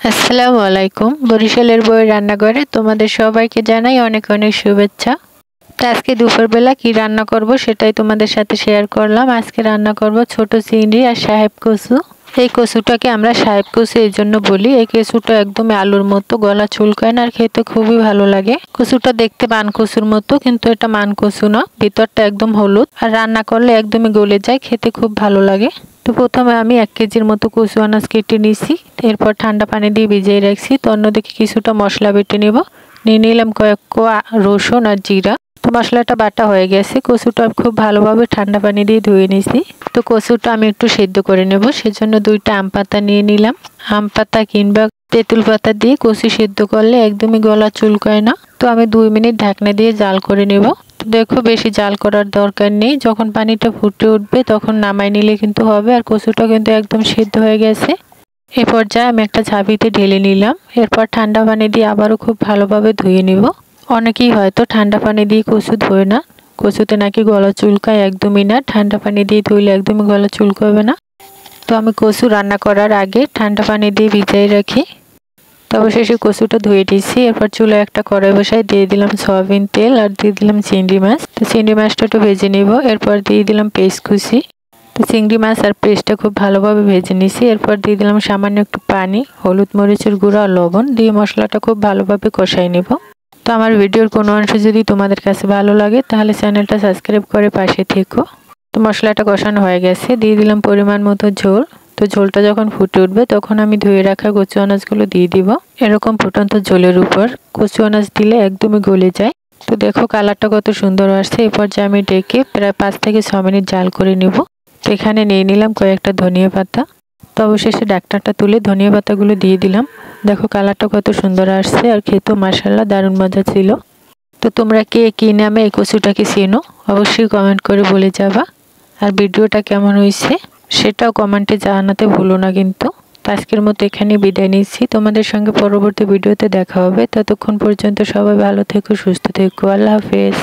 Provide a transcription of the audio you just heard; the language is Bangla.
আসসালামু আলাইকুম। বরিশালের বউয়ের রান্নাঘরে তোমাদের সবাইকে জানাই অনেক অনেক শুভেচ্ছা। তো আজকে দুপুরবেলা কি রান্না করব সেটাই তোমাদের সাথে শেয়ার করলাম। আজকে রান্না করব ছোট চিংড়ি আর সাহেব কচু। এই কচুটাকে আমরা সাহেব কচু এই জন্য বলি। এই কচুটা একদমই আলুর মতো, গলা চুলকায় না আর খেতে খুবই ভালো লাগে। কচুটা দেখতে মান কচুর মতো, কিন্তু এটা মান কচু না, ভিতরটা একদম হলুদ আর রান্না করলে একদমই গলে যায়, খেতে খুব ভালো লাগে। তো প্রথমে আমি 1 কেজির মতো কচু আনাজ কেটে নিয়েছি, এরপর ঠান্ডা পানি দিয়ে ভিজিয়ে রাখছি। তো অন্যদিকে কিছুটা মশলা বেটে নিব। নিয়ে নিলাম কয়েক কোয়া রসুন আর জিরা। তো মশলাটা বাটা হয়ে গেছে। কচুটা খুব ভালোভাবে ঠান্ডা পানি দিয়ে ধুয়ে নিয়েছি। তো কচুটা আমি একটু সেদ্ধ করে নেব, সেজন্য 2টা আম পাতা নিয়ে নিলাম। আম পাতা কিংবা তেঁতুল পাতা দিয়ে কচু সেদ্ধ করলে একদমই গলা চুলকায় না। তো আমি 2 মিনিট ঢাকনা দিয়ে জাল করে নেব। তো দেখো, বেশি জাল করার দরকার নেই, যখন পানিটা ফুটে উঠবে তখন নামাই নিলে কিন্তু হবে। আর কচুটা কিন্তু একদম সেদ্ধ হয়ে গেছে। এই পর্যায়ে আমি একটা ঝাঁপিতে ঢেলে নিলাম। এরপর ঠান্ডা পানি দিয়ে আবারও খুব ভালোভাবে ধুয়ে নিব। অনেকেই হয়তো ঠান্ডা পানি দিয়ে কচু ধোয় না, কচুতে নাকি গলা চুলকায়, একদমই না। ঠান্ডা পানি দিয়ে ধুইলে একদমই গলা চুলকাবে না। তো আমি কচু রান্না করার আগে ঠান্ডা পানি দিয়ে ভিজিয়ে রাখি। তো অবশেষে কচুটা ধুয়ে দিয়েছি। এরপর চুলায় একটা কড়াই বসাই দিয়ে দিলাম সয়াবিন তেল আর দিয়ে দিলাম চিংড়ি মাছ। তো চিংড়ি মাছটা একটু ভেজে নিব। এরপর দিয়ে দিলাম পেস্ট কুচি। তো চিংড়ি মাছ আর পেস্টটা খুব ভালোভাবে ভেজে নিয়েছি। এরপর দিয়ে দিলাম সামান্য একটু পানি, হলুদ মরিচের গুঁড়া আর লবণ দিয়ে মশলাটা খুব ভালোভাবে কষাই নেব। তো আমার ভিডিওর কোনো অংশ যদি তোমাদের কাছে ভালো লাগে তাহলে চ্যানেলটা সাবস্ক্রাইব করে পাশে থেকো। তো মশলাটা কষানো হয়ে গেছে, দিয়ে দিলাম পরিমাণ মতো ঝোল। তো ঝোলটা যখন ফুটে উঠবে তখন আমি ধুয়ে রাখা কচু আনাজগুলো দিয়ে দিব। এরকম ফুটন্ত ঝোলের উপর কচু আনাজ দিলে একদমই গলে যায়। তো দেখো কালারটা কত সুন্দর আসছে। এই পর্যায়ে আমি ডেকে প্রায় 5 থেকে 6 মিনিট জাল করে নেব। তো এখানে নিয়ে নিলাম কয়েকটা ধনিয়া পাতা। তো অবশেষে ডাকটাটা তুলে ধনিয়া পাতাগুলো দিয়ে দিলাম। দেখো কালারটা কত সুন্দর আসছে আর খেতেও মাশাআল্লাহ দারুণ মজা ছিল। তো তোমরা কে কি নামে এই কচুটাকে চেনো অবশ্যই কমেন্ট করে বলে যাবা। আর ভিডিওটা কেমন হয়েছে সেটাও কমেন্টে জানাতে ভুলো না কিন্তু। আজকের মতো এখানে বিদায় নিচ্ছি। তোমাদের সঙ্গে পরবর্তী ভিডিওতে দেখা হবে। ততক্ষণ পর্যন্ত সবাই ভালো থেকো, সুস্থ থেকো। আল্লাহ হাফেজ।